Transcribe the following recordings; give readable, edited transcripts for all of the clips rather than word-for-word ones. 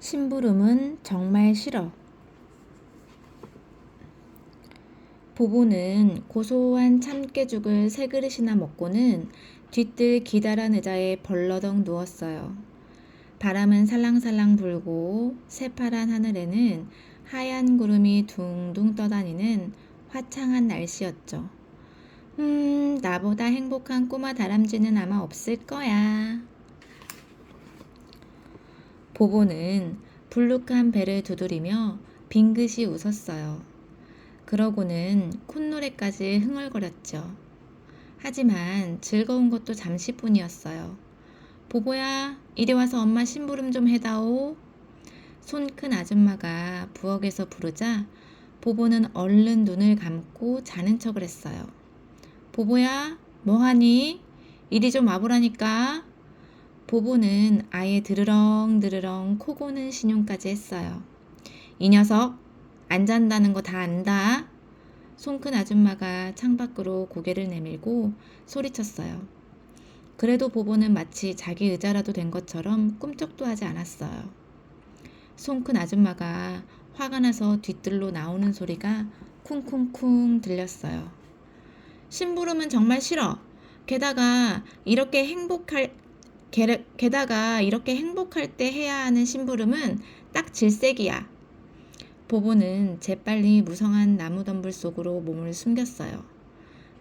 심부름은 정말 싫어. 보보는 고소한 참깨죽을 세 그릇이나 먹고는 뒤뜰 기다란 의자에 벌러덩 누웠어요. 바람은 살랑살랑 불고 새파란 하늘에는 하얀 구름이 둥둥 떠다니는 화창한 날씨였죠. 나보다 행복한 꼬마 다람쥐는 아마 없을 거야. 보보는 불룩한 배를 두드리며 빙긋이 웃었어요. 그러고는 콧노래까지 흥얼거렸죠. 하지만 즐거운 것도 잠시뿐이었어요. 보보야, 이리 와서 엄마 심부름 좀 해다오. 손 큰 아줌마가 부엌에서 부르자 보보는 얼른 눈을 감고 자는 척을 했어요. 보보야, 뭐하니? 이리 좀 와보라니까. 보보는 아예 드르렁드르렁 코 고는 신용까지 했어요. 이 녀석, 안 잔다는 거 다 안다. 손 큰 아줌마가 창밖으로 고개를 내밀고 소리쳤어요. 그래도 보보는 마치 자기 의자라도 된 것처럼 꿈쩍도 하지 않았어요. 손 큰 아줌마가 화가 나서 뒤뜰로 나오는 소리가 쿵쿵쿵 들렸어요. 심부름은 정말 싫어. 게다가 이렇게 행복할 때 해야 하는 심부름은 딱 질색이야. 보보는 재빨리 무성한 나무덤불 속으로 몸을 숨겼어요.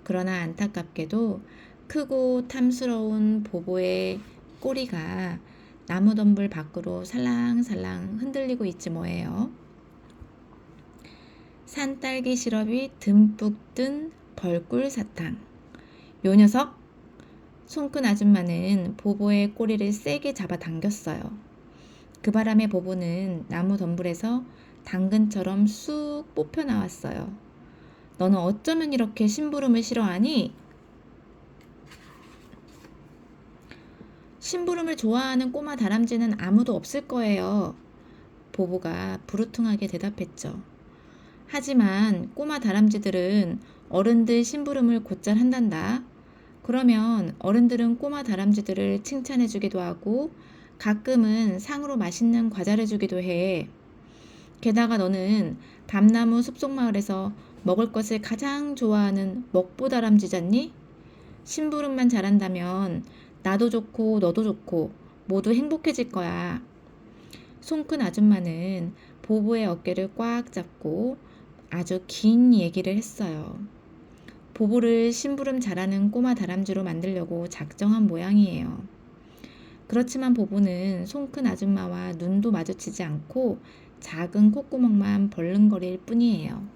그러나 안타깝게도 크고 탐스러운 보보의 꼬리가 나무덤불 밖으로 살랑살랑 흔들리고 있지 뭐예요. 산딸기 시럽이 듬뿍 든 벌꿀 사탕. 요 녀석! 손큰 아줌마는 보보의 꼬리를 세게 잡아당겼어요. 그 바람에 보보는 나무 덤불에서 당근처럼 쑥 뽑혀 나왔어요. 너는 어쩌면 이렇게 심부름을 싫어하니? 심부름을 좋아하는 꼬마 다람쥐는 아무도 없을 거예요. 보보가 부르퉁하게 대답했죠. 하지만 꼬마 다람쥐들은 어른들 심부름을 곧잘 한단다. 그러면 어른들은 꼬마 다람쥐들을 칭찬해주기도 하고 가끔은 상으로 맛있는 과자를 주기도 해. 게다가 너는 밤나무 숲속마을에서 먹을 것을 가장 좋아하는 먹보 다람쥐잖니? 심부름만 잘한다면 나도 좋고 너도 좋고 모두 행복해질 거야. 손 큰 아줌마는 보보의 어깨를 꽉 잡고 아주 긴 얘기를 했어요. 보보를 심부름 잘하는 꼬마 다람쥐로 만들려고 작정한 모양이에요. 그렇지만 보보는 손 큰 아줌마와 눈도 마주치지 않고 작은 콧구멍만 벌렁거릴 뿐이에요.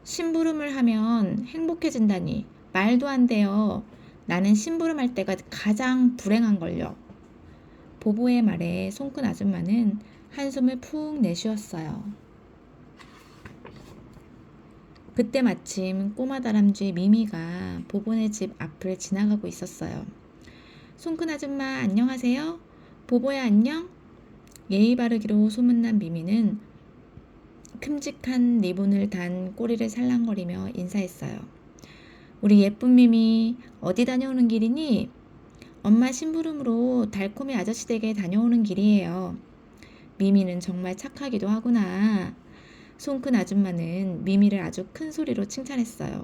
심부름을 하면 행복해진다니 말도 안 돼요. 나는 심부름할 때가 가장 불행한걸요. 보보의 말에 손 큰 아줌마는 한숨을 푹 내쉬었어요. 그때 마침 꼬마 다람쥐 미미가 보보네 집 앞을 지나가고 있었어요. 손 큰 아줌마 안녕하세요. 보보야 안녕? 예의 바르기로 소문난 미미는 큼직한 리본을 단 꼬리를 살랑거리며 인사했어요. 우리 예쁜 미미 어디 다녀오는 길이니? 엄마 심부름으로 달콤이 아저씨 댁에 다녀오는 길이에요. 미미는 정말 착하기도 하구나. 손 큰 아줌마는 미미를 아주 큰 소리로 칭찬했어요.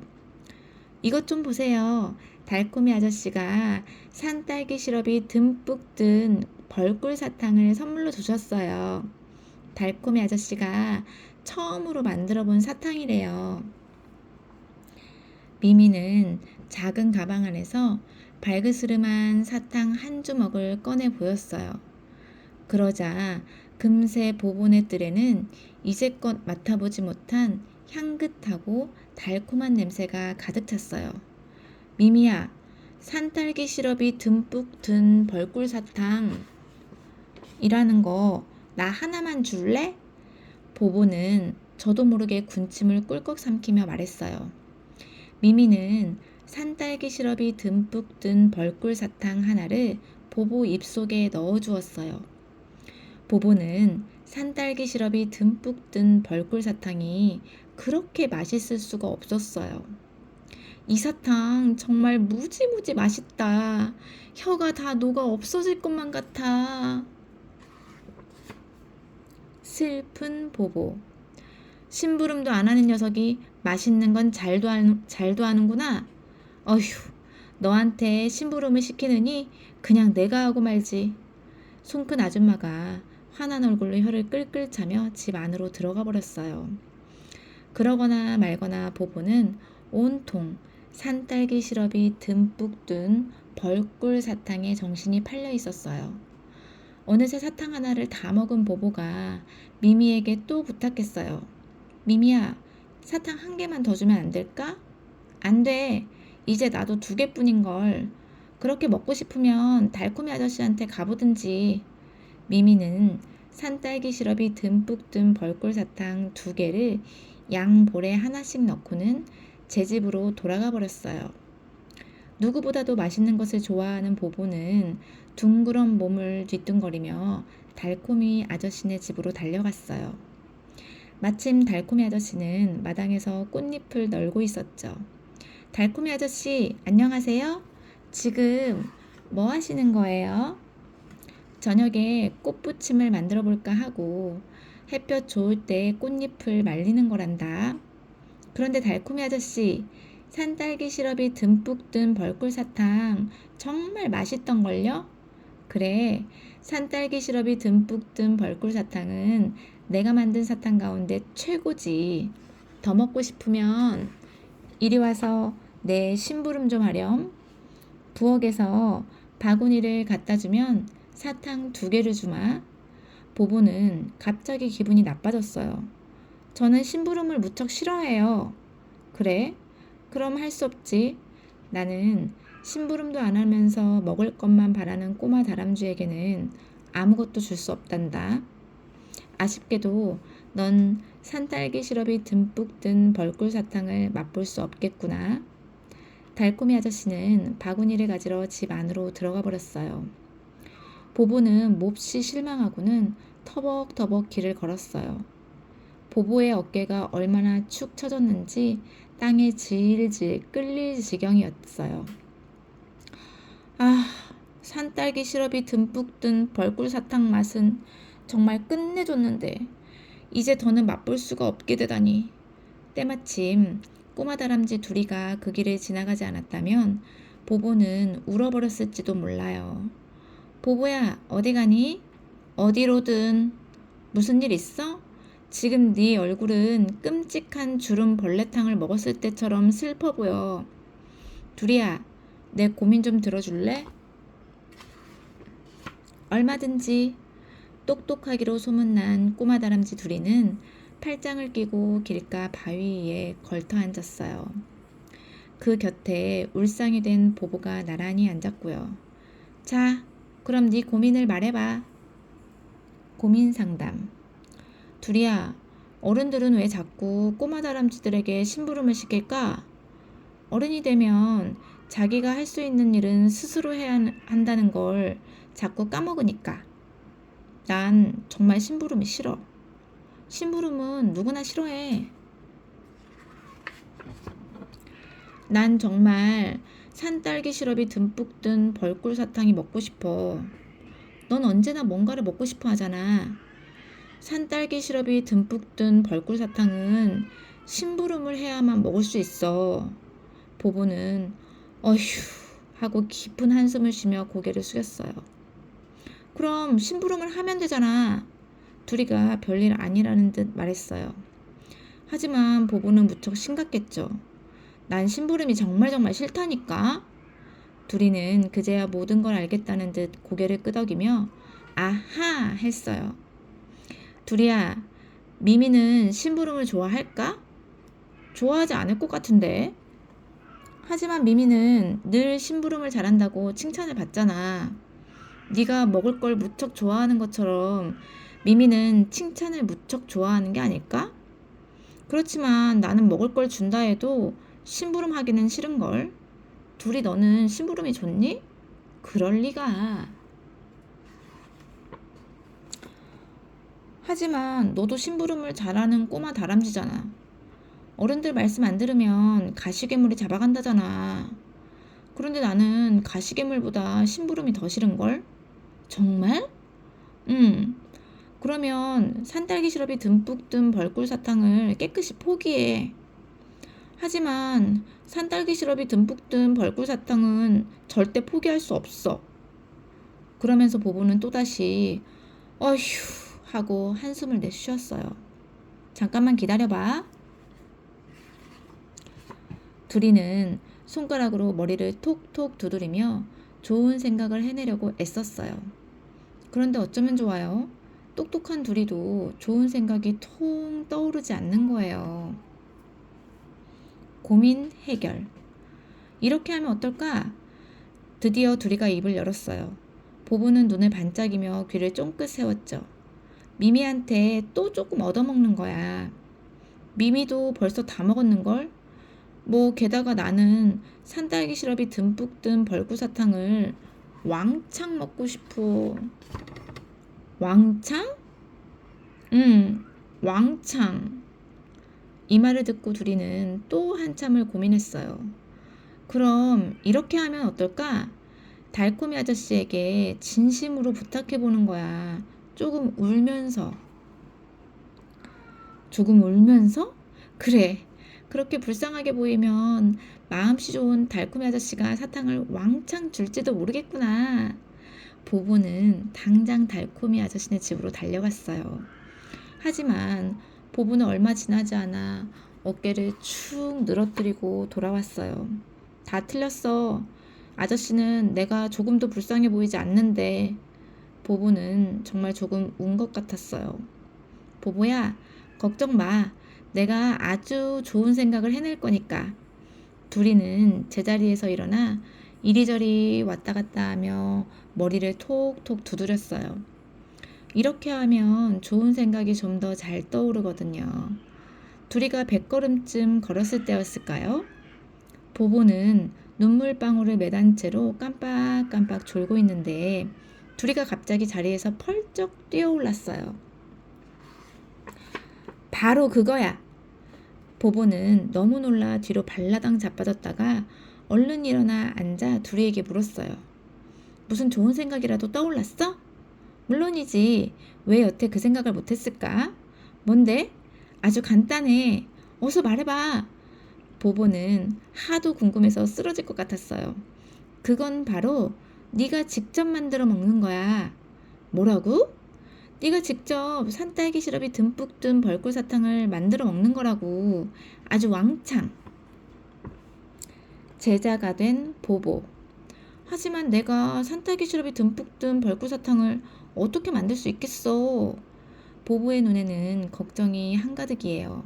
이것 좀 보세요. 달콤이 아저씨가 산딸기 시럽이 듬뿍 든 벌꿀 사탕을 선물로 주셨어요. 달콤이 아저씨가 처음으로 만들어 본 사탕이래요. 미미는 작은 가방 안에서 발그스름한 사탕 한 주먹을 꺼내 보였어요. 그러자 금세 보보네 뜰에는 이제껏 맡아보지 못한 향긋하고 달콤한 냄새가 가득 찼어요. 미미야, 산딸기 시럽이 듬뿍 든 벌꿀 사탕이라는 거 나 하나만 줄래? 보보는 저도 모르게 군침을 꿀꺽 삼키며 말했어요. 미미는 산딸기 시럽이 듬뿍 든 벌꿀 사탕 하나를 보보 입속에 넣어주었어요. 보보는 산딸기 시럽이 듬뿍 든 벌꿀 사탕이 그렇게 맛있을 수가 없었어요. 이 사탕 정말 무지무지 맛있다. 혀가 다 녹아 없어질 것만 같아. 슬픈 보보. 심부름도 안 하는 녀석이 맛있는 건 잘도 하는구나. 어휴, 너한테 심부름을 시키느니 그냥 내가 하고 말지. 손 큰 아줌마가 화난 얼굴로 혀를 끌끌 차며 집 안으로 들어가 버렸어요. 그러거나 말거나 보보는 온통 산딸기 시럽이 듬뿍 든 벌꿀 사탕에 정신이 팔려 있었어요. 어느새 사탕 하나를 다 먹은 보보가 미미에게 또 부탁했어요. 미미야, 사탕 한 개만 더 주면 안 될까? 안 돼. 이제 나도 2개뿐인걸. 그렇게 먹고 싶으면 달콤이 아저씨한테 가보든지. 미미는 산딸기 시럽이 듬뿍 든 벌꿀 사탕 2개를 양볼에 하나씩 넣고는 제 집으로 돌아가 버렸어요. 누구보다도 맛있는 것을 좋아하는 보보는 둥그런 몸을 뒤뚱거리며 달콤이 아저씨네 집으로 달려갔어요. 마침 달콤이 아저씨는 마당에서 꽃잎을 널고 있었죠. 달콤이 아저씨, 안녕하세요. 지금 뭐 하시는 거예요? 저녁에 꽃부침을 만들어 볼까 하고 햇볕 좋을 때 꽃잎을 말리는 거란다. 그런데 달콤이 아저씨, 산딸기 시럽이 듬뿍 든 벌꿀 사탕 정말 맛있던걸요? 그래, 산딸기 시럽이 듬뿍 든 벌꿀 사탕은 내가 만든 사탕 가운데 최고지. 더 먹고 싶으면 이리 와서 내 심부름 좀 하렴. 부엌에서 바구니를 갖다 주면 사탕 2개를 주마. 보보는 갑자기 기분이 나빠졌어요. 저는 심부름을 무척 싫어해요. 그래? 그럼 할 수 없지. 나는 심부름도 안 하면서 먹을 것만 바라는 꼬마 다람쥐에게는 아무것도 줄 수 없단다. 아쉽게도 넌 산딸기 시럽이 듬뿍 든 벌꿀 사탕을 맛볼 수 없겠구나. 달콤이 아저씨는 바구니를 가지러 집 안으로 들어가 버렸어요. 보보는 몹시 실망하고는 터벅터벅 길을 걸었어요. 보보의 어깨가 얼마나 축 처졌는지 땅에 질질 끌릴 지경이었어요. 아, 산딸기 시럽이 듬뿍 든 벌꿀 사탕 맛은 정말 끝내줬는데 이제 더는 맛볼 수가 없게 되다니. 때마침 꼬마 다람쥐 둘이가 그 길을 지나가지 않았다면 보보는 울어버렸을지도 몰라요. 보보야, 어디 가니? 어디로든. 무슨 일 있어? 지금 네 얼굴은 끔찍한 주름 벌레탕을 먹었을 때처럼 슬퍼 보여. 둘이야, 내 고민 좀 들어줄래? 얼마든지. 똑똑하기로 소문난 꼬마 다람쥐 둘이는 팔짱을 끼고 길가 바위 위에 걸터 앉았어요. 그 곁에 울상이 된 보보가 나란히 앉았고요. 자, 그럼 네 고민을 말해봐. 고민 상담. 둘이야, 어른들은 왜 자꾸 꼬마 다람쥐들에게 심부름을 시킬까? 어른이 되면 자기가 할 수 있는 일은 스스로 해야 한다는 걸 자꾸 까먹으니까. 난 정말 심부름이 싫어. 심부름은 누구나 싫어해. 난 정말 산딸기 시럽이 듬뿍 든 벌꿀 사탕이 먹고 싶어. 넌 언제나 뭔가를 먹고 싶어 하잖아. 산딸기 시럽이 듬뿍 든 벌꿀 사탕은 심부름을 해야만 먹을 수 있어. 보보는 어휴 하고 깊은 한숨을 쉬며 고개를 숙였어요. 그럼 심부름을 하면 되잖아. 둘이가 별일 아니라는 듯 말했어요. 하지만 보보는 무척 심각했죠. 난 심부름이 정말 싫다니까. 둘이는 그제야 모든 걸 알겠다는 듯 고개를 끄덕이며 아하 했어요. 둘이야, 미미는 심부름을 좋아할까? 좋아하지 않을 것 같은데. 하지만 미미는 늘 심부름을 잘한다고 칭찬을 받잖아. 네가 먹을 걸 무척 좋아하는 것처럼 미미는 칭찬을 무척 좋아하는 게 아닐까? 그렇지만 나는 먹을 걸 준다 해도 심부름 하기는 싫은걸. 둘이 너는 심부름이 좋니? 그럴 리가. 하지만 너도 심부름을 잘하는 꼬마 다람쥐잖아. 어른들 말씀 안 들으면 가시괴물이 잡아간다잖아. 그런데 나는 가시괴물보다 심부름이 더 싫은걸? 정말? 응. 그러면 산딸기 시럽이 듬뿍 든 벌꿀 사탕을 깨끗이 포기해. 하지만 산딸기 시럽이 듬뿍 든 벌꿀 사탕은 절대 포기할 수 없어. 그러면서 보부는 또다시 어휴 하고 한숨을 내쉬었어요. 잠깐만 기다려봐. 둘이는 손가락으로 머리를 톡톡 두드리며 좋은 생각을 해내려고 애썼어요. 그런데 어쩌면 좋아요. 똑똑한 둘이도 좋은 생각이 통 떠오르지 않는 거예요. 고민 해결. 이렇게 하면 어떨까? 드디어 둘이가 입을 열었어요. 보부는 눈을 반짝이며 귀를 쫑긋 세웠죠. 미미한테 또 조금 얻어먹는 거야. 미미도 벌써 다 먹었는걸? 뭐 게다가 나는 산딸기 시럽이 듬뿍 든 벌꿀 사탕을 왕창 먹고 싶어. 왕창? 왕창. 이 말을 듣고 둘이는 또 한참을 고민했어요. 그럼 이렇게 하면 어떨까? 달콤이 아저씨에게 진심으로 부탁해보는 거야. 조금 울면서. 조금 울면서? 그래. 그렇게 불쌍하게 보이면 마음씨 좋은 달콤이 아저씨가 사탕을 왕창 줄지도 모르겠구나. 보부는 당장 달콤이 아저씨네 집으로 달려갔어요. 하지만 보부는 얼마 지나지 않아 어깨를 축 늘어뜨리고 돌아왔어요. 다 틀렸어. 아저씨는 내가 조금도 불쌍해 보이지 않는데. 보부는 정말 조금 운 것 같았어요. 보부야, 걱정 마. 내가 아주 좋은 생각을 해낼 거니까. 둘이는 제자리에서 일어나 이리저리 왔다 갔다 하며 머리를 톡톡 두드렸어요. 이렇게 하면 좋은 생각이 좀 더 잘 떠오르거든요. 둘이가 100걸음쯤 걸었을 때였을까요? 보보는 눈물방울을 매단 채로 깜빡깜빡 졸고 있는데 둘이가 갑자기 자리에서 펄쩍 뛰어올랐어요. 바로 그거야. 보보는 너무 놀라 뒤로 발라당 자빠졌다가 얼른 일어나 앉아 둘이에게 물었어요. 무슨 좋은 생각이라도 떠올랐어? 물론이지. 왜 여태 그 생각을 못했을까? 뭔데? 아주 간단해. 어서 말해봐. 보보는 하도 궁금해서 쓰러질 것 같았어요. 그건 바로 네가 직접 만들어 먹는 거야. 뭐라고? 네가 직접 산딸기 시럽이 듬뿍 든 벌꿀 사탕을 만들어 먹는 거라고. 아주 왕창. 제자가 된 보보. 하지만 내가 산딸기 시럽이 듬뿍 든 벌꿀 사탕을 어떻게 만들 수 있겠어? 보보의 눈에는 걱정이 한가득이에요.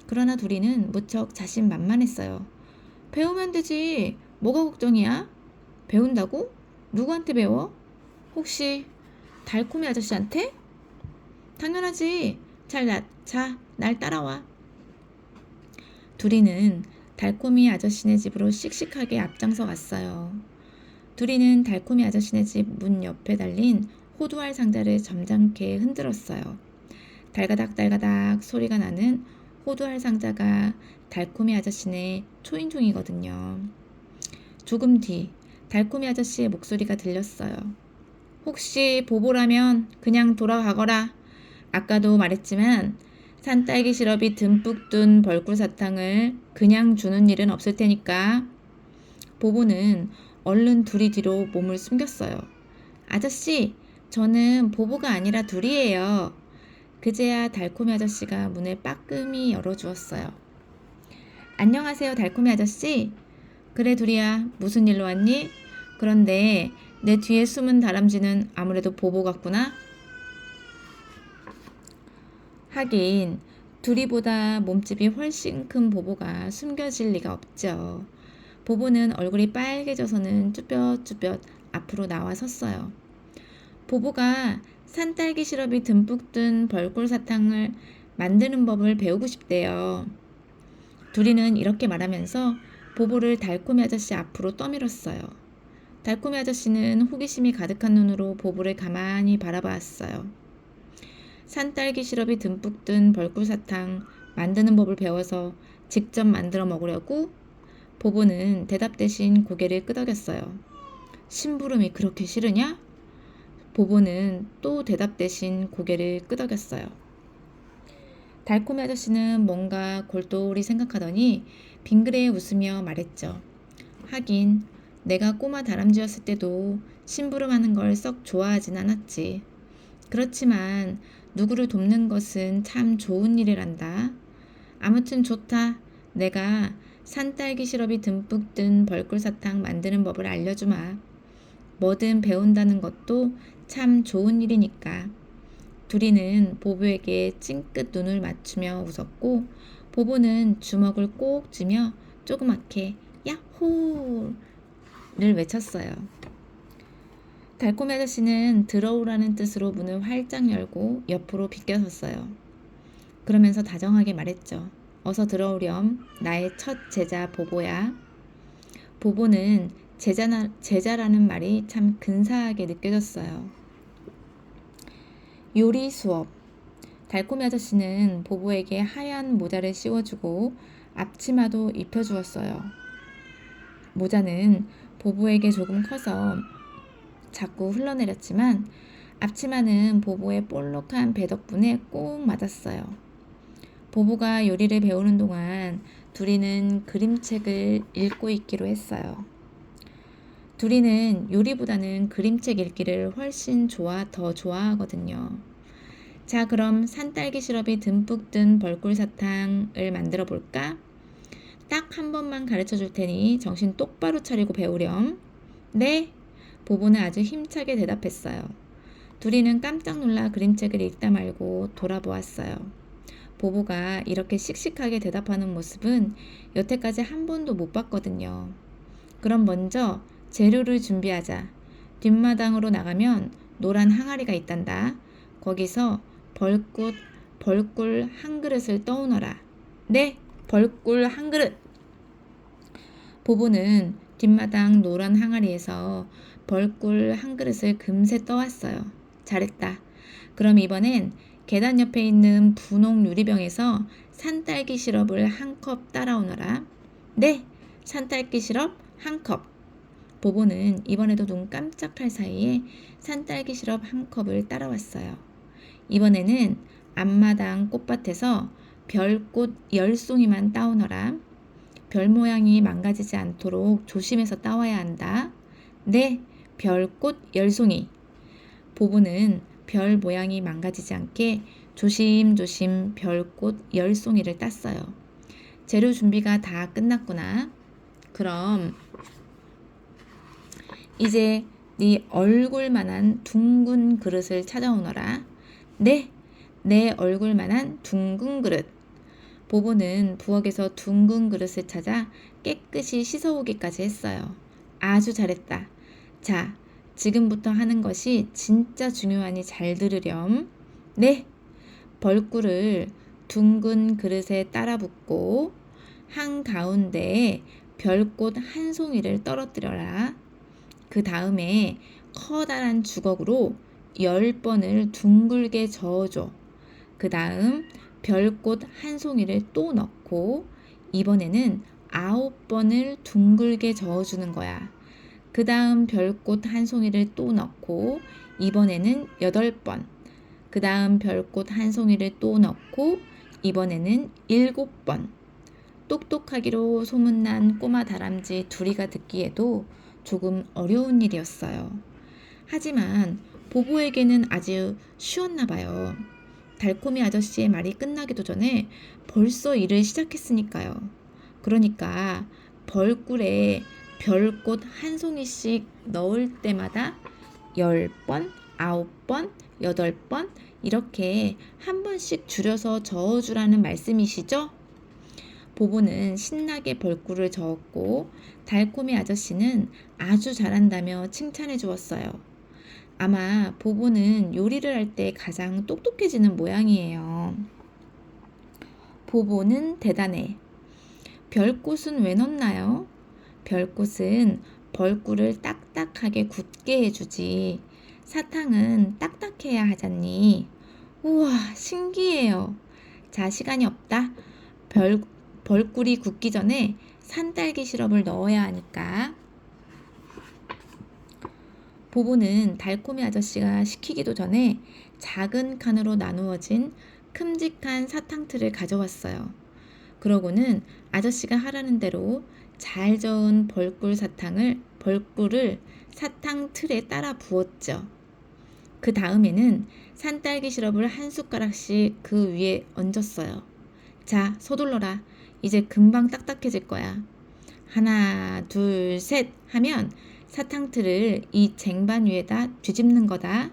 그러나 둘이는 무척 자신만만했어요. 배우면 되지. 뭐가 걱정이야? 배운다고? 누구한테 배워? 혹시 달콤이 아저씨한테? 당연하지. 자, 날 따라와. 둘이는 달콤이 아저씨네 집으로 씩씩하게 앞장서 갔어요. 둘이는 달콤이 아저씨네 집 문 옆에 달린 호두알 상자를 점잖게 흔들었어요. 달가닥달가닥 소리가 나는 호두알 상자가 달콤이 아저씨네 초인종이거든요. 조금 뒤 달콤이 아저씨의 목소리가 들렸어요. 혹시 보보라면 그냥 돌아가거라. 아까도 말했지만 산딸기 시럽이 듬뿍 든 벌꿀 사탕을 그냥 주는 일은 없을 테니까. 보보는 얼른 둘이 뒤로 몸을 숨겼어요. 아저씨, 저는 보보가 아니라 둘이에요. 그제야 달콤이 아저씨가 문을 빠끔히 열어주었어요. 안녕하세요, 달콤이 아저씨. 그래, 둘이야. 무슨 일로 왔니? 그런데 내 뒤에 숨은 다람쥐는 아무래도 보보 같구나. 하긴 둘이보다 몸집이 훨씬 큰 보보가 숨겨질 리가 없죠. 보보는 얼굴이 빨개져서는 쭈뼛쭈뼛 앞으로 나와 섰어요. 보보가 산딸기 시럽이 듬뿍 든 벌꿀 사탕을 만드는 법을 배우고 싶대요. 둘이는 이렇게 말하면서 보보를 달콤이 아저씨 앞으로 떠밀었어요. 달콤이 아저씨는 호기심이 가득한 눈으로 보보를 가만히 바라봤어요. 산딸기 시럽이 듬뿍 든 벌꿀 사탕 만드는 법을 배워서 직접 만들어 먹으려고? 보보는 대답 대신 고개를 끄덕였어요. 심부름이 그렇게 싫으냐? 보보는 또 대답 대신 고개를 끄덕였어요. 달콤이 아저씨는 뭔가 골똘히 생각하더니 빙그레 웃으며 말했죠. 하긴 내가 꼬마 다람쥐였을 때도 심부름하는 걸 썩 좋아하진 않았지. 그렇지만 누구를 돕는 것은 참 좋은 일이란다. 아무튼 좋다. 내가 산딸기 시럽이 듬뿍 든 벌꿀사탕 만드는 법을 알려주마. 뭐든 배운다는 것도 참 좋은 일이니까. 둘이는 보보에게 찡긋 눈을 맞추며 웃었고 보보는 주먹을 꼭 쥐며 조그맣게 야호를 외쳤어요. 달콤이 아저씨는 들어오라는 뜻으로 문을 활짝 열고 옆으로 비껴섰어요. 그러면서 다정하게 말했죠. 어서 들어오렴. 나의 첫 제자 보보야. 보보는 제자라는 말이 참 근사하게 느껴졌어요. 요리 수업. 달콤이 아저씨는 보보에게 하얀 모자를 씌워주고 앞치마도 입혀주었어요. 모자는 보보에게 조금 커서 자꾸 흘러내렸지만 앞치마는 보보의 볼록한 배 덕분에 꼭 맞았어요. 보보가 요리를 배우는 동안 둘이는 그림책을 읽고 있기로 했어요. 둘이는 요리보다는 그림책 읽기를 훨씬 더 좋아하거든요. 자, 그럼 산딸기 시럽이 듬뿍 든 벌꿀사탕을 만들어 볼까? 딱 한 번만 가르쳐 줄 테니 정신 똑바로 차리고 배우렴. 네, 보보는 아주 힘차게 대답했어요. 둘이는 깜짝 놀라 그림책을 읽다 말고 돌아보았어요. 보보가 이렇게 씩씩하게 대답하는 모습은 여태까지 한 번도 못 봤거든요. 그럼 먼저 재료를 준비하자. 뒷마당으로 나가면 노란 항아리가 있단다. 거기서 벌꿀 한 그릇을 떠오너라. 네, 벌꿀 한 그릇! 보보는 뒷마당 노란 항아리에서 벌꿀 한 그릇을 금세 떠왔어요. 잘했다. 그럼 이번엔 계단 옆에 있는 분홍 유리병에서 산딸기 시럽을 한 컵 따라오너라. 네, 산딸기 시럽 한 컵. 보보는 이번에도 눈 깜짝할 사이에 산딸기 시럽 한 컵을 따라왔어요. 이번에는 앞마당 꽃밭에서 별꽃 10송이만 따오너라. 별 모양이 망가지지 않도록 조심해서 따와야 한다. 네, 별꽃 10송이. 보보는 별 모양이 망가지지 않게 조심조심 별꽃 10송이를 땄어요. 재료 준비가 다 끝났구나. 그럼 이제 네 얼굴만한 둥근 그릇을 찾아오너라. 네, 내 얼굴만한 둥근 그릇. 보보는 부엌에서 둥근 그릇을 찾아 깨끗이 씻어오기까지 했어요. 아주 잘했다. 자, 지금부터 하는 것이 진짜 중요하니 잘 들으렴. 네, 벌꿀을 둥근 그릇에 따라 붓고 한가운데에 별꽃 한 송이를 떨어뜨려라. 그 다음에 커다란 주걱으로 10번을 둥글게 저어줘. 그 다음 별꽃 한 송이를 또 넣고 이번에는 9번을 둥글게 저어주는 거야. 그 다음 별꽃 한 송이를 또 넣고 이번에는 8번. 그 다음 별꽃 한 송이를 또 넣고 이번에는 7번. 똑똑하기로 소문난 꼬마 다람쥐 둘이가 듣기에도 조금 어려운 일이었어요. 하지만 보보에게는 아주 쉬웠나 봐요. 달콤이 아저씨의 말이 끝나기도 전에 벌써 일을 시작했으니까요. 그러니까 벌꿀에 별꽃 한 송이씩 넣을 때마다 10번, 9번, 8번 이렇게 한 번씩 줄여서 저어주라는 말씀이시죠? 보보는 신나게 벌꿀을 저었고 달콤이 아저씨는 아주 잘한다며 칭찬해 주었어요. 아마 보보는 요리를 할 때 가장 똑똑해지는 모양이에요. 보보는 대단해. 별꽃은 왜 넣나요? 별꽃은 벌꿀을 딱딱하게 굳게 해주지. 사탕은 딱딱해야 하잖니. 우와, 신기해요. 자, 시간이 없다. 벌꿀이 굳기 전에 산딸기 시럽을 넣어야 하니까. 보부는 달콤이 아저씨가 시키기도 전에 작은 칸으로 나누어진 큼직한 사탕틀을 가져왔어요. 그러고는 아저씨가 하라는 대로 잘 저은 벌꿀을 사탕 틀에 따라 부었죠. 그 다음에는 산딸기 시럽을 한 숟가락씩 그 위에 얹었어요. 자, 서둘러라. 이제 금방 딱딱해질 거야. 하나, 둘, 셋 하면 사탕틀을 이 쟁반 위에다 뒤집는 거다.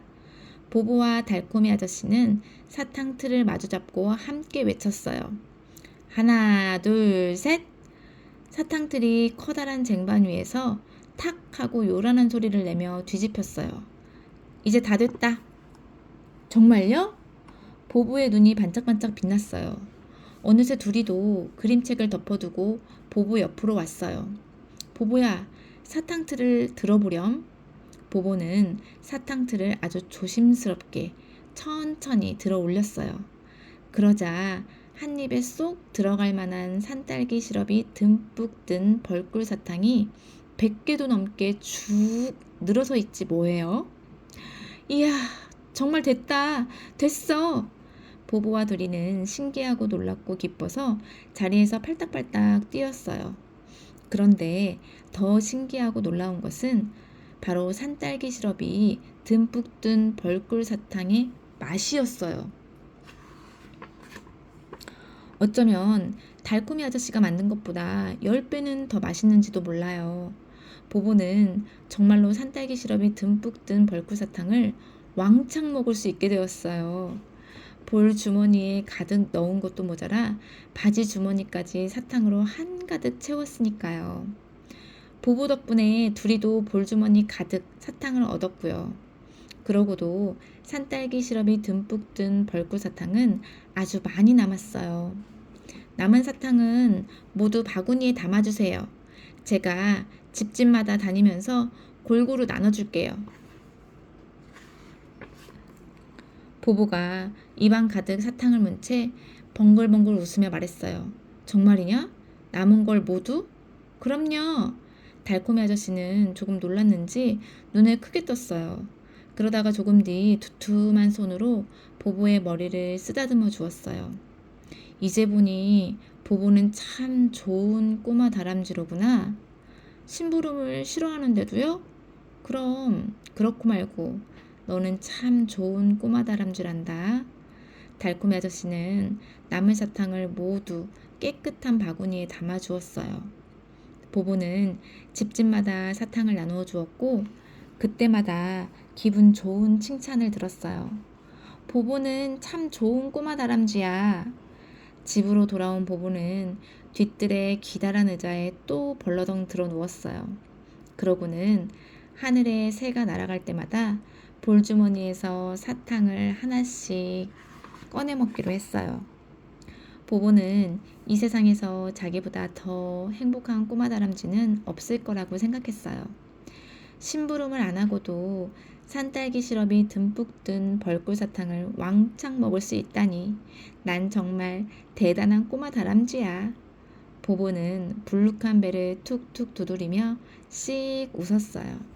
보보와 달콤이 아저씨는 사탕틀을 마주잡고 함께 외쳤어요. 하나, 둘, 셋! 사탕틀이 커다란 쟁반 위에서 탁 하고 요란한 소리를 내며 뒤집혔어요. 이제 다 됐다. 정말요? 보보의 눈이 반짝반짝 빛났어요. 어느새 둘이도 그림책을 덮어두고 보보 옆으로 왔어요. 보보야, 사탕틀을 들어보렴. 보보는 사탕틀을 아주 조심스럽게 천천히 들어 올렸어요. 그러자 한 입에 쏙 들어갈 만한 산딸기 시럽이 듬뿍 든 벌꿀 사탕이 100개도 넘게 쭉 늘어서 있지 뭐예요? 이야, 정말 됐다. 됐어. 보보와 둘이는 신기하고 놀랍고 기뻐서 자리에서 팔딱팔딱 뛰었어요. 그런데 더 신기하고 놀라운 것은 바로 산딸기 시럽이 듬뿍 든 벌꿀 사탕의 맛이었어요. 어쩌면 달콤이 아저씨가 만든 것보다 10배는 더 맛있는지도 몰라요. 보보는 정말로 산딸기 시럽이 듬뿍 든 벌꿀 사탕을 왕창 먹을 수 있게 되었어요. 볼 주머니에 가득 넣은 것도 모자라 바지 주머니까지 사탕으로 한가득 채웠으니까요. 보보 덕분에 둘이도 볼 주머니 가득 사탕을 얻었고요. 그러고도 산딸기 시럽이 듬뿍 든 벌꿀 사탕은 아주 많이 남았어요. 남은 사탕은 모두 바구니에 담아주세요. 제가 집집마다 다니면서 골고루 나눠줄게요. 보보가 입안 가득 사탕을 문 채 벙글벙글 웃으며 말했어요. 정말이냐? 남은 걸 모두? 그럼요. 달콤이 아저씨는 조금 놀랐는지 눈을 크게 떴어요. 그러다가 조금 뒤 두툼한 손으로 보보의 머리를 쓰다듬어 주었어요. 이제 보니 보보는 참 좋은 꼬마 다람쥐로구나. 심부름을 싫어하는데도요? 그럼 그렇고 말고 너는 참 좋은 꼬마 다람쥐란다. 달콤이 아저씨는 남은 사탕을 모두 깨끗한 바구니에 담아 주었어요. 보보는 집집마다 사탕을 나누어 주었고 그때마다 기분 좋은 칭찬을 들었어요. 보보는 참 좋은 꼬마 다람쥐야. 집으로 돌아온 보보는 뒤뜰에 기다란 의자에 또 벌러덩 들어 누웠어요. 그러고는 하늘에 새가 날아갈 때마다 볼주머니에서 사탕을 하나씩 꺼내 먹기로 했어요. 보보는 이 세상에서 자기보다 더 행복한 꼬마 다람쥐는 없을 거라고 생각했어요. 심부름을 안 하고도 산딸기 시럽이 듬뿍 든 벌꿀 사탕을 왕창 먹을 수 있다니 난 정말 대단한 꼬마 다람쥐야. 보보는 불룩한 배를 툭툭 두드리며 씩 웃었어요.